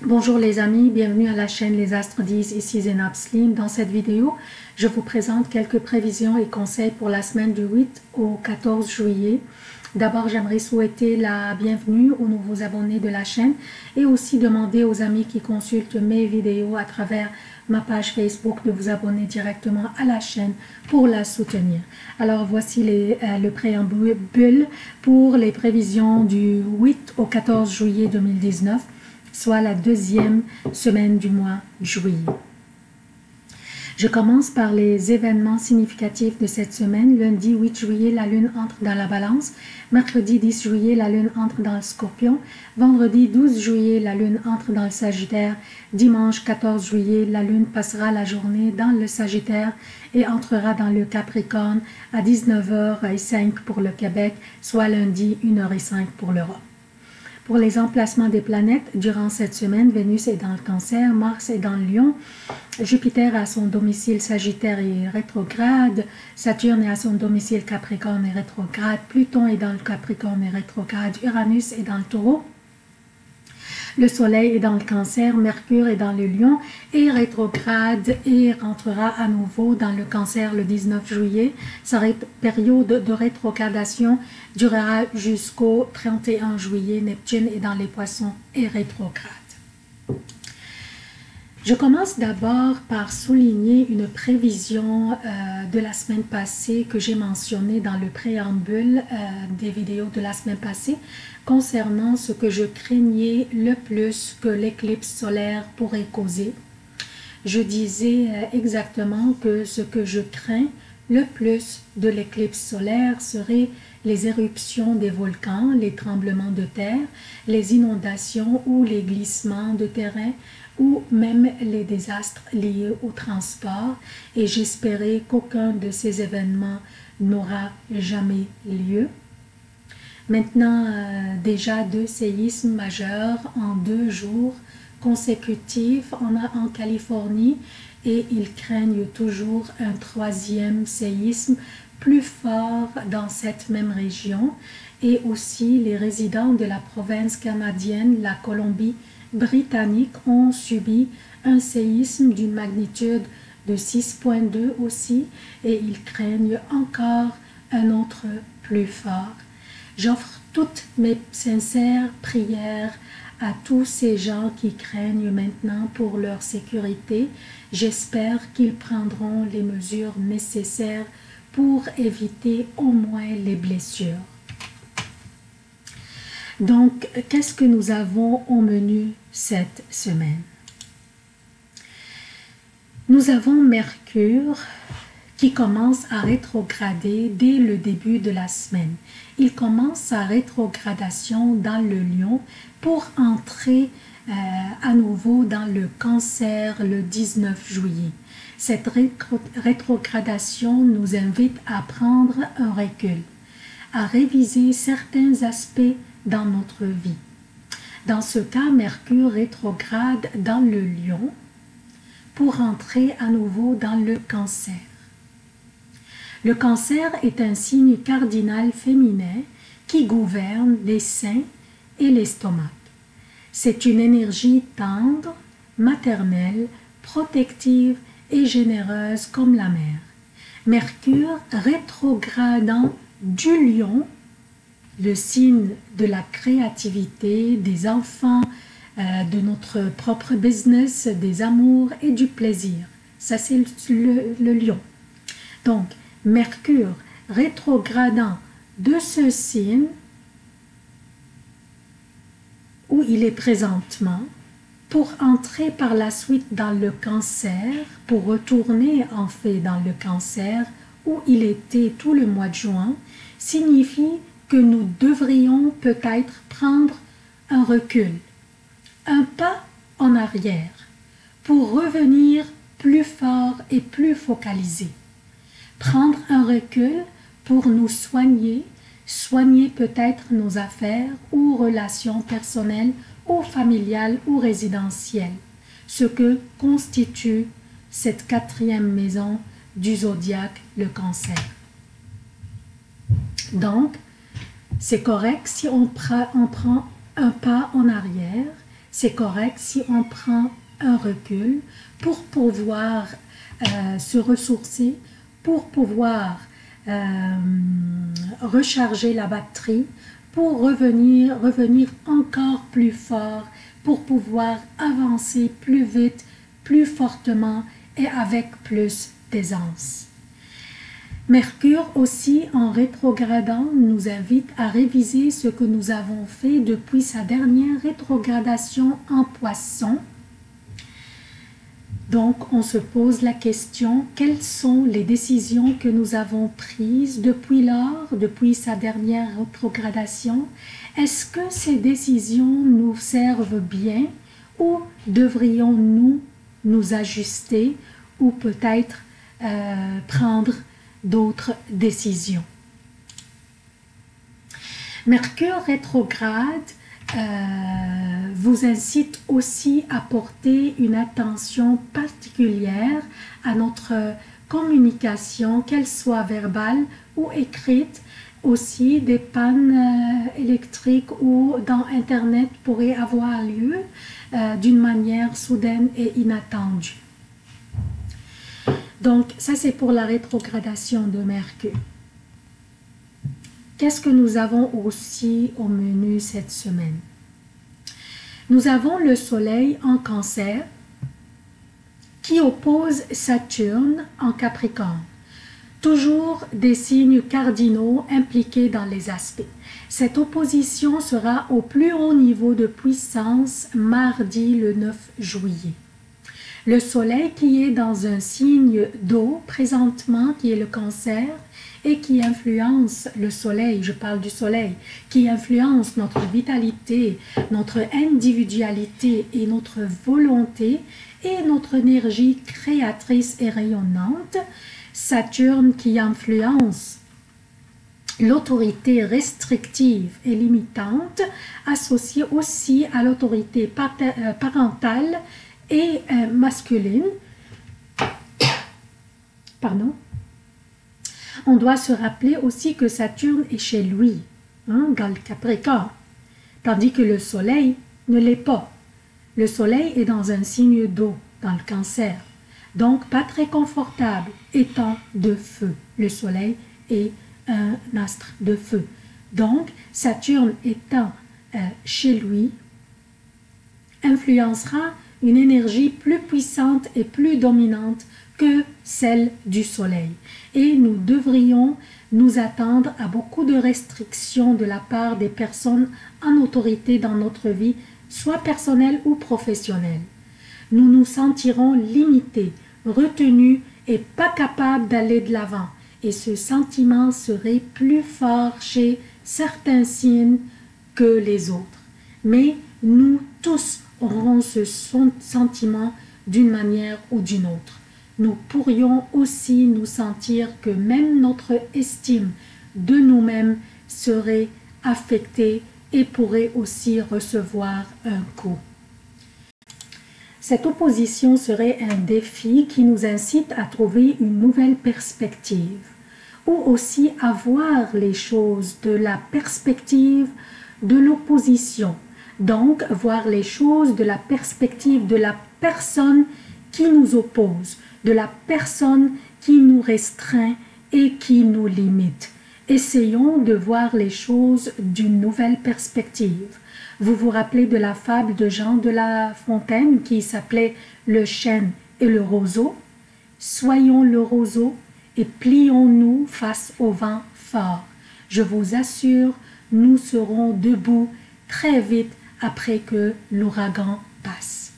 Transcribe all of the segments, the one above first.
Bonjour les amis, bienvenue à la chaîne Les Astres 10, ici Zénab Slim. Dans cette vidéo, je vous présente quelques prévisions et conseils pour la semaine du 8 au 14 juillet. D'abord, j'aimerais souhaiter la bienvenue aux nouveaux abonnés de la chaîne et aussi demander aux amis qui consultent mes vidéos à travers ma page Facebook de vous abonner directement à la chaîne pour la soutenir. Alors voici le préambule pour les prévisions du 8 au 14 juillet 2019. Soit la deuxième semaine du mois de juillet. Je commence par les événements significatifs de cette semaine. Lundi 8 juillet, la lune entre dans la balance. Mercredi 10 juillet, la lune entre dans le scorpion. Vendredi 12 juillet, la lune entre dans le sagittaire. Dimanche 14 juillet, la lune passera la journée dans le sagittaire et entrera dans le capricorne à 19h05 pour le Québec, soit lundi 1h05 pour l'Europe. Pour les emplacements des planètes, durant cette semaine, Vénus est dans le Cancer, Mars est dans le Lion, Jupiter à son domicile Sagittaire et rétrograde, Saturne est à son domicile Capricorne et rétrograde, Pluton est dans le Capricorne et rétrograde, Uranus est dans le Taureau, le Soleil est dans le Cancer, Mercure est dans le Lion et rétrograde et rentrera à nouveau dans le Cancer le 19 juillet. Sa période de rétrogradation durera jusqu'au 31 juillet. Neptune est dans les Poissons et rétrograde. Je commence d'abord par souligner une prévision de la semaine passée que j'ai mentionnée dans le préambule des vidéos de la semaine passée concernant ce que je craignais le plus que l'éclipse solaire pourrait causer. Je disais exactement que ce que je crains le plus de l'éclipse solaire serait les éruptions des volcans, les tremblements de terre, les inondations ou les glissements de terrain ou même les désastres liés au transport, et j'espérais qu'aucun de ces événements n'aura jamais lieu. Maintenant, déjà 2 séismes majeurs en 2 jours consécutifs en Californie, et ils craignent toujours un 3e séisme plus fort dans cette même région, et aussi les résidents de la province canadienne, la Colombie-Britannique, ont subi un séisme d'une magnitude de 6,2 aussi, et ils craignent encore un autre plus fort. J'offre toutes mes sincères prières à tous ces gens qui craignent maintenant pour leur sécurité. J'espère qu'ils prendront les mesures nécessaires pour éviter au moins les blessures. Donc, qu'est-ce que nous avons au menu cette semaine? Nous avons Mercure qui commence à rétrograder dès le début de la semaine. Il commence sa rétrogradation dans le Lion pour entrer à nouveau dans le Cancer le 19 juillet. Cette rétrogradation nous invite à prendre un recul, à réviser certains aspects dans notre vie. Dans ce cas, Mercure rétrograde dans le Lion pour entrer à nouveau dans le Cancer. Le Cancer est un signe cardinal féminin qui gouverne les seins et l'estomac. C'est une énergie tendre, maternelle, protective et généreuse comme la mer. Mercure rétrogradant du Lion, le signe de la créativité, des enfants, de notre propre business, des amours et du plaisir. Ça, c'est le Lion. Donc, Mercure rétrogradant de ce signe où il est présentement pour entrer par la suite dans le Cancer, pour retourner en fait dans le Cancer où il était tout le mois de juin, signifie que nous devrions peut-être prendre un recul, un pas en arrière pour revenir plus fort et plus focalisé. Prendre un recul pour nous soigner peut-être nos affaires ou relations personnelles ou familiales ou résidentielles, ce que constitue cette 4e maison du zodiaque, le Cancer. Donc, c'est correct si on prend un pas en arrière, c'est correct si on prend un recul pour pouvoir se ressourcer, pour pouvoir recharger la batterie, pour revenir encore plus fort, pour pouvoir avancer plus vite, plus fortement et avec plus d'aisance. Mercure aussi, en rétrogradant, nous invite à réviser ce que nous avons fait depuis sa dernière rétrogradation en Poisson. Donc, on se pose la question, quelles sont les décisions que nous avons prises depuis lors, depuis sa dernière rétrogradation? Est-ce que ces décisions nous servent bien ou devrions-nous nous ajuster ou peut-être prendre d'autres décisions? Mercure rétrograde vous incite aussi à porter une attention particulière à notre communication, qu'elle soit verbale ou écrite. Aussi, des pannes électriques ou dans Internet pourraient avoir lieu d'une manière soudaine et inattendue. Donc, ça c'est pour la rétrogradation de Mercure. Qu'est-ce que nous avons aussi au menu cette semaine? Nous avons le Soleil en Cancer qui oppose Saturne en Capricorne. Toujours des signes cardinaux impliqués dans les aspects. Cette opposition sera au plus haut niveau de puissance mardi le 9 juillet. Le Soleil qui est dans un signe d'eau présentement, qui est le Cancer, et qui influence le Soleil, je parle du Soleil, qui influence notre vitalité, notre individualité et notre volonté et notre énergie créatrice et rayonnante. Saturne qui influence l'autorité restrictive et limitante, associée aussi à l'autorité parentale et masculine. Pardon. On doit se rappeler aussi que Saturne est chez lui, dans le Capricorne, tandis que le Soleil ne l'est pas. Le Soleil est dans un signe d'eau, dans le Cancer, donc pas très confortable, étant de feu. Le Soleil est un astre de feu. Donc, Saturne étant chez lui, influencera une énergie plus puissante et plus dominante que celle du Soleil. Et nous devrions nous attendre à beaucoup de restrictions de la part des personnes en autorité dans notre vie, soit personnelle ou professionnelle. Nous nous sentirons limités, retenus et pas capables d'aller de l'avant. Et ce sentiment serait plus fort chez certains signes que les autres. Mais nous tous aurons ce sentiment d'une manière ou d'une autre. Nous pourrions aussi nous sentir que même notre estime de nous-mêmes serait affectée et pourrait aussi recevoir un coup. Cette opposition serait un défi qui nous incite à trouver une nouvelle perspective ou aussi à voir les choses de la perspective de l'opposition. Donc, voir les choses de la perspective de la personne qui nous oppose, de la personne qui nous restreint et qui nous limite. Essayons de voir les choses d'une nouvelle perspective. Vous vous rappelez de la fable de Jean de La Fontaine qui s'appelait « Le chêne et le roseau ». Soyons le roseau et plions-nous face au vent fort. Je vous assure, nous serons debout très vite après que l'ouragan passe.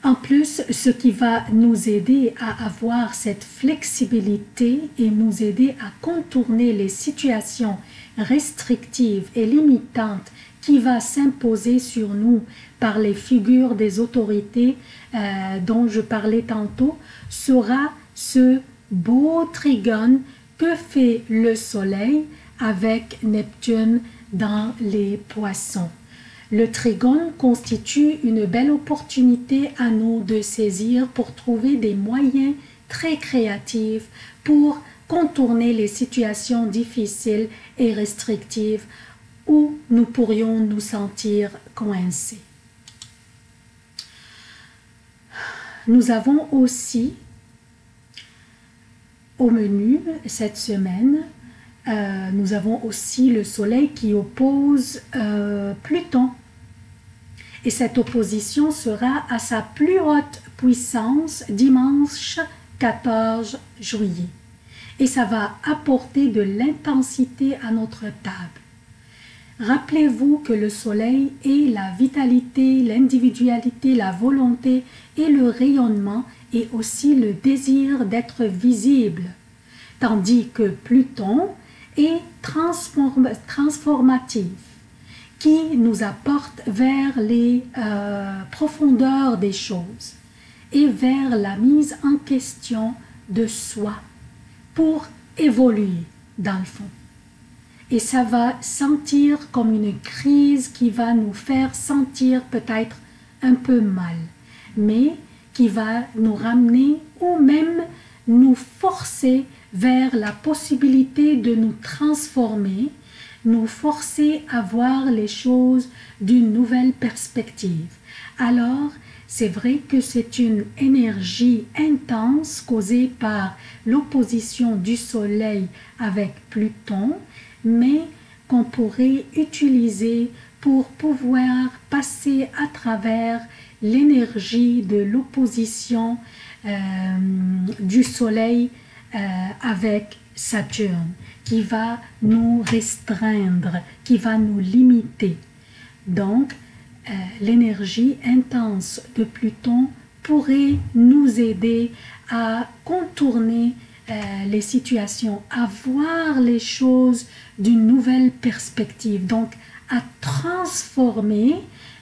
En plus, ce qui va nous aider à avoir cette flexibilité et nous aider à contourner les situations restrictives et limitantes qui va s'imposer sur nous par les figures des autorités dont je parlais tantôt, sera ce beau trigone que fait le Soleil avec Neptune dans les Poissons. Le trigone constitue une belle opportunité à nous de saisir pour trouver des moyens très créatifs pour contourner les situations difficiles et restrictives où nous pourrions nous sentir coincés. Nous avons aussi au menu cette semaine, nous avons aussi le soleil qui oppose Pluton. Et cette opposition sera à sa plus haute puissance dimanche 14 juillet. Et ça va apporter de l'intensité à notre table. Rappelez-vous que le soleil est la vitalité, l'individualité, la volonté et le rayonnement et aussi le désir d'être visible. Tandis que Pluton est transformatif, qui nous apporte vers les profondeurs des choses et vers la mise en question de soi pour évoluer dans le fond. Et ça va sentir comme une crise qui va nous faire sentir peut-être un peu mal, mais qui va nous ramener ou même nous forcer vers la possibilité de nous transformer, nous forcer à voir les choses d'une nouvelle perspective. Alors, c'est vrai que c'est une énergie intense causée par l'opposition du Soleil avec Pluton, mais qu'on pourrait utiliser pour pouvoir passer à travers l'énergie de l'opposition du Soleil avec Saturne, qui va nous restreindre, qui va nous limiter. Donc, l'énergie intense de Pluton pourrait nous aider à contourner les situations, à voir les choses d'une nouvelle perspective, donc à transformer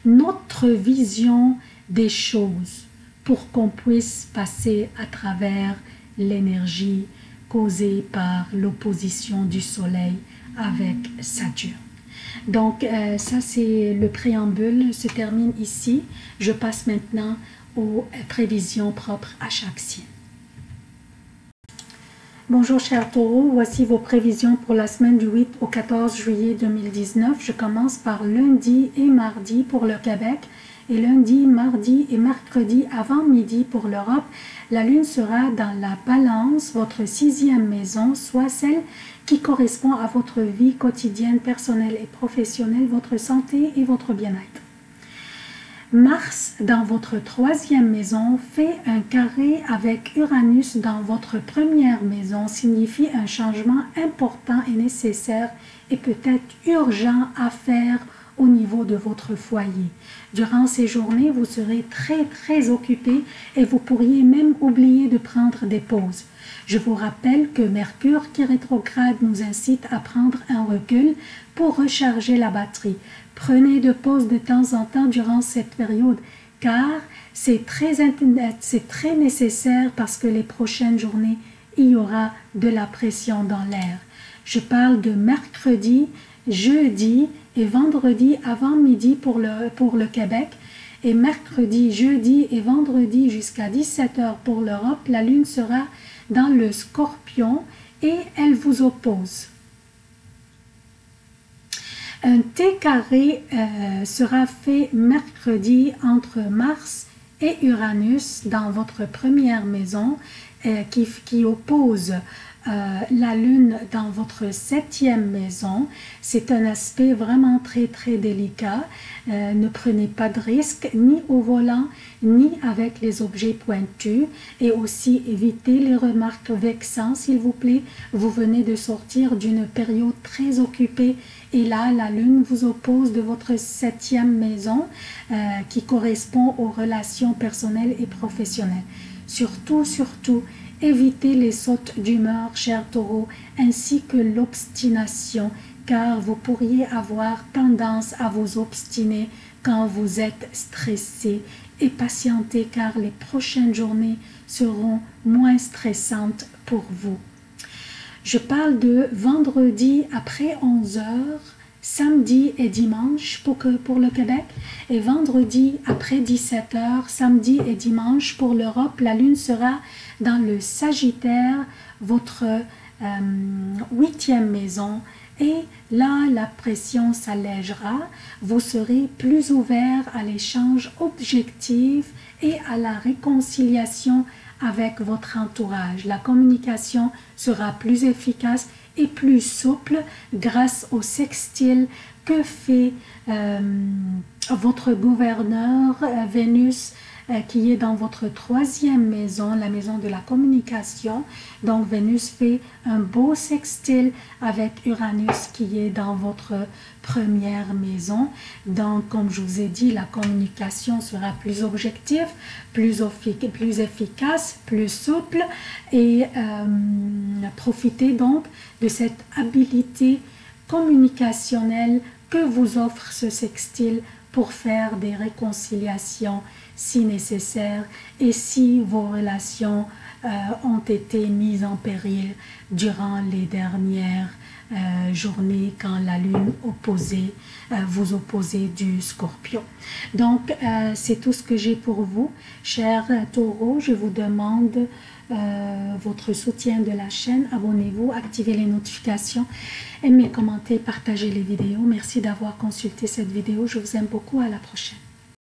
notre vision des choses pour qu'on puisse passer à travers l'énergie causée par l'opposition du Soleil avec Saturne. Donc ça c'est le préambule, se termine ici. Je passe maintenant aux prévisions propres à chaque signe. Bonjour chers taureaux, voici vos prévisions pour la semaine du 8 au 14 juillet 2019. Je commence par lundi et mardi pour le Québec et lundi, mardi et mercredi avant midi pour l'Europe. La lune sera dans la balance, votre 6e maison, soit celle qui correspond à votre vie quotidienne, personnelle et professionnelle, votre santé et votre bien-être. Mars, dans votre 3e maison, fait un carré avec Uranus dans votre 1re maison, signifie un changement important et nécessaire et peut-être urgent à faire au niveau de votre foyer. Durant ces journées, vous serez très occupé et vous pourriez même oublier de prendre des pauses. Je vous rappelle que Mercure qui rétrograde nous incite à prendre un recul pour recharger la batterie. Prenez de pauses de temps en temps durant cette période car c'est très nécessaire parce que les prochaines journées, il y aura de la pression dans l'air. Je parle de mercredi, jeudi et vendredi avant midi pour le Québec et mercredi, jeudi et vendredi jusqu'à 17 h pour l'Europe. La lune sera dans le Scorpion et elle vous oppose. Un T carré sera fait mercredi entre Mars et Uranus dans votre 1re maison qui oppose la lune dans votre 7e maison. C'est un aspect vraiment très délicat. Ne prenez pas de risques ni au volant ni avec les objets pointus et aussi évitez les remarques vexantes s'il vous plaît. Vous venez de sortir d'une période très occupée et là la lune vous oppose de votre 7e maison qui correspond aux relations personnelles et professionnelles. Surtout évitez les sautes d'humeur, chers taureaux, ainsi que l'obstination, car vous pourriez avoir tendance à vous obstiner quand vous êtes stressé et patientez car les prochaines journées seront moins stressantes pour vous. Je parle de vendredi après 11 h, samedi et dimanche pour le Québec et vendredi après 17 h, samedi et dimanche pour l'Europe. La lune sera dans le Sagittaire, votre 8e maison. et là la pression s'allégera, vous serez plus ouvert à l'échange objectif et à la réconciliation avec votre entourage. La communication sera plus efficace et plus souple grâce au sextile que fait votre gouverneur Vénus qui est dans votre troisième maison, la maison de la communication. Donc Vénus fait un beau sextile avec Uranus qui est dans votre première maison. Donc comme je vous ai dit, la communication sera plus objective, plus efficace, plus souple et profitez donc de cette habilité communicationnelle que vous offre ce sextile pour faire des réconciliations si nécessaire et si vos relations ont été mises en péril durant les dernières journées quand la lune vous opposez du Scorpion. Donc c'est tout ce que j'ai pour vous, chers taureaux. Je vous demande votre soutien de la chaîne. Abonnez-vous, activez les notifications, aimez, commentez, partagez les vidéos. Merci d'avoir consulté cette vidéo. Je vous aime beaucoup. À la prochaine.